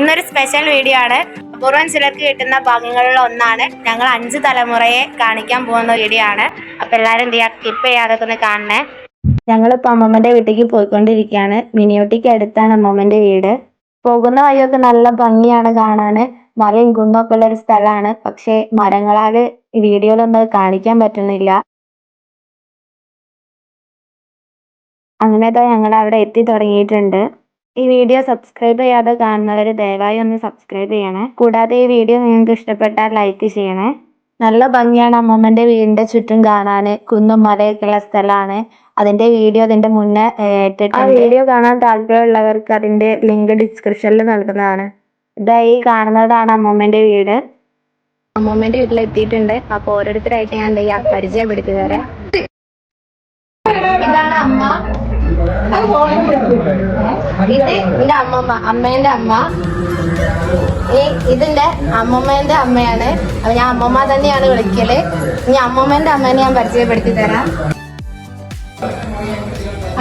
ഇന്നൊരു special video ആണ്. അപൂർവം ചിലർക്ക് കിട്ടുന്ന ഭാഗ്യങ്ങളിൽ ഒന്നാണ്. ഞങ്ങൾ 5 തലമുറയെ കാണിക്കാൻ പോകുന്ന വീഡിയോ ആണ്. അപ്പൊ എല്ലാവരും എന്ത് ചെയ്യാ, സ്കിപ്പ് ചെയ്യാതെ ഒന്ന് കാണണേ. ഞങ്ങളിപ്പോ അമ്മമ്മന്റെ വീട്ടിലേക്ക് പോയിക്കൊണ്ടിരിക്കുകയാണ്. മിനിയൂട്ടിക്ക് അടുത്താണ് അമ്മമ്മന്റെ വീട്. പോകുന്ന വഴിയൊക്കെ നല്ല ഭംഗിയാണ് കാണാന്. മലയും കുന്നൊക്കെ ഉള്ള ഒരു സ്ഥലമാണ്. പക്ഷെ മരങ്ങളാല് വീഡിയോയിലൊന്നും കാണിക്കാൻ പറ്റുന്നില്ല. അങ്ങനെതാ ഞങ്ങൾ അവിടെ എത്തി തുടങ്ങിയിട്ടുണ്ട്. ഈ വീഡിയോ സബ്സ്ക്രൈബ് ചെയ്യാതെ കാണുന്നവർ ദയവായി ഒന്ന് സബ്സ്ക്രൈബ് ചെയ്യണേ. കൂടാതെ ഈ വീഡിയോ നിങ്ങൾക്ക് ഇഷ്ടപ്പെട്ടാൽ ലൈക്ക് ചെയ്യണേ. നല്ല ഭംഗിയാണ് അമ്മമ്മന്റെ വീടിന്റെ ചുറ്റും കാണാന്. കുന്നും മലയൊക്കെ ഉള്ള സ്ഥലമാണ്. അതിന്റെ വീഡിയോ അതിന്റെ മുന്നേ ഇട്ടിട്ടുണ്ട്. ആ വീഡിയോ കാണാൻ താല്പര്യമുള്ളവർക്ക് അതിന്റെ ലിങ്ക് ഡിസ്ക്രിപ്ഷനിൽ നൽകുന്നതാണ്. ഇതാ ഈ കാണുന്നതാണ് അമ്മമ്മന്റെ വീട്. അമ്മമ്മന്റെ വീട്ടിലെത്തിയിട്ടുണ്ട്. അപ്പൊ ഓരോരുത്തരായിട്ട് ഞാൻ എന്താ ചെയ്യാ, പരിചയപ്പെടുത്തി തരാം. ഇതാണ് അമ്മ. ഇത് എന്റെ അമ്മമ്മ, അമ്മേന്റെ അമ്മ. ഇതിന്റെ അമ്മമ്മേന്റെ അമ്മയാണ്. അപ്പൊ ഞാൻ അമ്മമ്മ തന്നെയാണ് വിളിക്കല്. ഇനി അമ്മമ്മേന്റെ അമ്മേനെ ഞാൻ പരിചയപ്പെടുത്തി തരാം.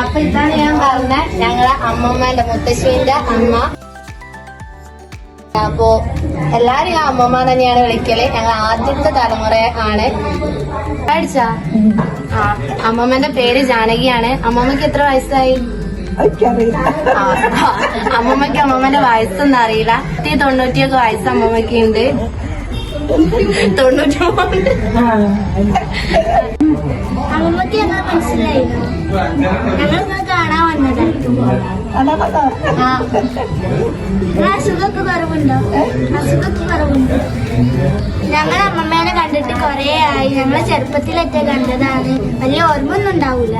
അപ്പൊ ഇതാണ് ഞാൻ പറഞ്ഞ ഞങ്ങളെ അമ്മമ്മേന്റെ മുത്തശ്ശീന്റെ അമ്മ. അപ്പോ എല്ലാരും ഞാൻ അമ്മമ്മ തന്നെയാണ് വിളിക്കല്. ഞങ്ങൾ ആദ്യത്തെ തലമുറ ആണ്. പഠിച്ചാ അമ്മമ്മന്റെ പേര് ജാനകിയാണ്. അമ്മമ്മക്ക് എത്ര വയസ്സായി? അമ്മമ്മക്ക് അമ്മമ്മന്റെ വയസ്സൊന്നും അറിയില്ല. 90 വയസ്സ് അമ്മമ്മക്ക് ഉണ്ട്. 93. അമ്മമ്മക്ക് ഞങ്ങൾ മനസ്സിലായില്ല. ഞങ്ങൾ കാണാൻ വന്നതാ. അസുഖമൊക്കെ കുറവുണ്ടോ? അസുഖമൊക്കെ കുറവുണ്ടോ? ഞങ്ങൾ അമ്മമ്മേനെ കണ്ടിട്ട് കൊറേ ആയി. ഞങ്ങളെ ചെറുപ്പത്തിലൊക്കെ കണ്ടതാണ്. വലിയ ഓർമ്മ ഒന്നും ഉണ്ടാവൂല.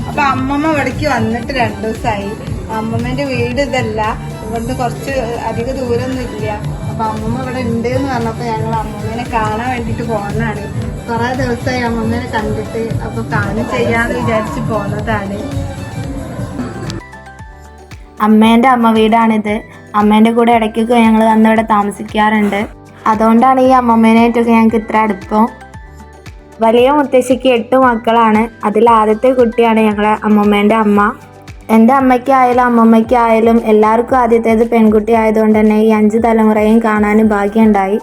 അപ്പൊ അമ്മമ്മ ഇവിടേക്ക് വന്നിട്ട് 2 ദിവസമായി. അമ്മമ്മേന്റെ വീട് ഇതല്ല, ഇവിടുന്ന് കുറച്ച് അധിക ദൂരമൊന്നും ഇല്ല. അപ്പൊ അമ്മമ്മ ഇവിടെ ഉണ്ട് എന്ന് പറഞ്ഞപ്പോ ഞങ്ങൾ അമ്മമ്മേനെ കാണാൻ വേണ്ടിട്ട് പോകുന്നതാണ്. കുറെ ദിവസമായി അമ്മമ്മേനെ കണ്ടിട്ട്. അപ്പൊ കാണും ചെയ്യാന്ന് വിചാരിച്ച് പോകുന്നതാണ്. അമ്മേന്റെ അമ്മ വീടാണിത്. അമ്മേന്റെ കൂടെ ഇടയ്ക്കൊക്കെ ഞങ്ങൾ വന്നിവിടെ താമസിക്കാറുണ്ട്. അതുകൊണ്ടാണ് ഈ അമ്മമ്മേനായിട്ടൊക്കെ ഞങ്ങൾക്ക് ഇത്ര അടുപ്പം. വലിയ മുത്തശ്ശിക്ക് 8 മക്കളാണ്. അതിൽ ആദ്യത്തെ കുട്ടിയാണ് ഞങ്ങളെ അമ്മമ്മേന്റെ അമ്മ. എൻ്റെ അമ്മയ്ക്കായാലും അമ്മമ്മയ്ക്കായാലും എല്ലാവർക്കും ആദ്യത്തേത് പെൺകുട്ടി ആയതുകൊണ്ട് തന്നെ ഈ 5 തലമുറയും കാണാനും ഭാഗ്യമുണ്ടായി.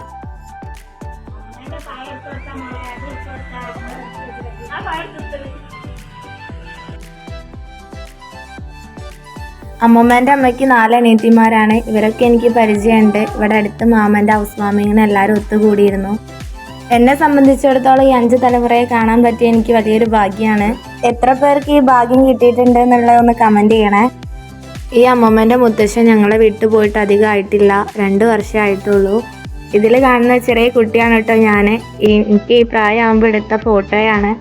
അമ്മമ്മേൻ്റെ അമ്മയ്ക്ക് 4 അനിയത്തിമാരാണ്. ഇവരൊക്കെ എനിക്ക് പരിചയമുണ്ട്. ഇവിടെ അടുത്ത് മാമൻ്റെ ഹൗസ് വാമിങ്ങിന് എല്ലാവരും ഒത്തുകൂടിയിരുന്നു. എന്നെ സംബന്ധിച്ചിടത്തോളം ഈ 5 തലമുറയെ കാണാൻ പറ്റിയ എനിക്ക് വലിയൊരു ഭാഗ്യമാണ്. എത്ര പേർക്ക് ഈ ഭാഗ്യം കിട്ടിയിട്ടുണ്ട് എന്നുള്ളതൊന്ന് കമൻറ്റ് ചെയ്യണേ. ഈ അമ്മമ്മേൻ്റെ മുത്തശ്ശൻ ഞങ്ങളെ വിട്ടുപോയിട്ട് അധികം ആയിട്ടില്ല. 2 വർഷമായിട്ടുള്ളൂ. ഇതിൽ കാണുന്ന ചെറിയ കുട്ടിയാണ് കേട്ടോ ഞാൻ. എനിക്ക് ഈ പ്രായമാകുമ്പോൾ എടുത്ത ഫോട്ടോയാണ്.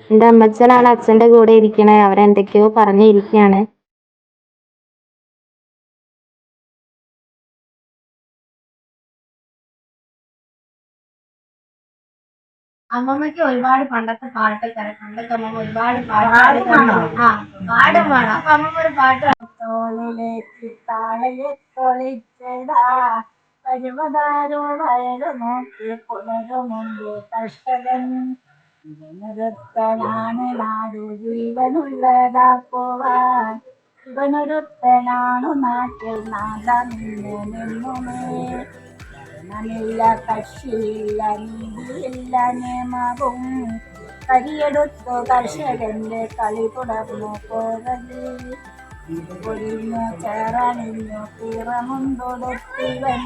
എൻ്റെ അമ്മച്ചനാണ് അച്ഛൻ്റെ കൂടെ ഇരിക്കണേ. അവരെന്തൊക്കെയോ പറഞ്ഞിരിക്കുകയാണ്. അമ്മമ്മക്ക് ഒരുപാട് പണ്ടത്തെ പാട്ടൊക്കെ അറിയാം. പണ്ടൊക്കെ അമ്മമ്മ ഒരുപാട് പാടും വേണം. അപ്പൊ അമ്മമ്മ ഒരു പാട്ട് കർഷകൻ ഇവനൊരുത്തനാണ് നാടു ജീവനുള്ളതാക്കുവാൻ. ഇവനൊരുത്തനാണു നാട്ടിൽ നാദമില്ല. കക്ഷിയില്ല, നീതിയില്ല, നിയമവും കരിയെടുത്തു കർഷകന്റെ കളി തുടർന്നു പോകല്. പൊരിഞ്ഞു ചേറണിഞ്ഞു പിറമുണ്ടൊടുത്തിവൻ.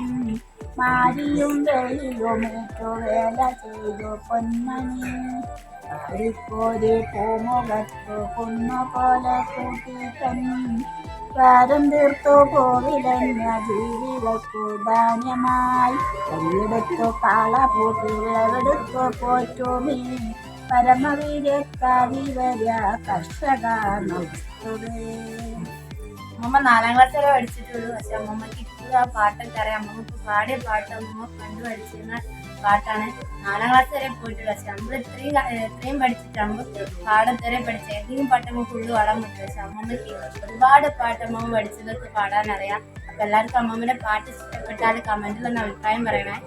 മാരിയും വെളിയുമേറ്റു വേല ചെയ്തു പൊന്മണി. കോരി പൂമുഖത്തു കുന്നുപോലെ കൂട്ടിക്കൻ. കാരം തീർത്തു കോവിലഞ്ഞ ജീവികൾക്കു ധാന്യമായി. കൈയെടുത്തു കാള പൂട്ടി വിളവെടുത്തു പോറ്റുമീ. പരമവീര്യക്കാരി വര കർഷക നമസ്തുതേ. അമ്മമ്മ 4ാം ക്ലാസ് വരെ പഠിച്ചിട്ടുള്ളൂ. പക്ഷെ അമ്മമ്മക്ക് ഇപ്പോൾ ആ പാട്ടൊക്കെ അറിയാം. അമ്മമ്മക്ക് പാടിയ പാട്ട് അമ്മമ്മ കണ്ടു പഠിച്ചിരുന്ന പാട്ടാണ്. 4ാം ക്ലാസ് വരെ പോയിട്ടുള്ളൂ. പക്ഷെ നമ്മൾ ഇത്രയും പഠിച്ചിട്ട് നമ്മൾ പാടം വരെ പഠിച്ച ഏതെങ്കിലും പാട്ട് നമുക്ക് ഫുള്ള് പാടാൻ പറ്റും. പക്ഷെ അമ്മമ്മക്ക് ഒരുപാട് പാട്ട് അമ്മമ്മ പഠിച്ചതൊക്കെ പാടാനറിയാം. അപ്പൊ എല്ലാവർക്കും അമ്മമ്മയുടെ പാട്ട് ഇഷ്ടപ്പെട്ടാൽ കമന്റിൽ ഒന്ന് അഭിപ്രായം പറയണേ.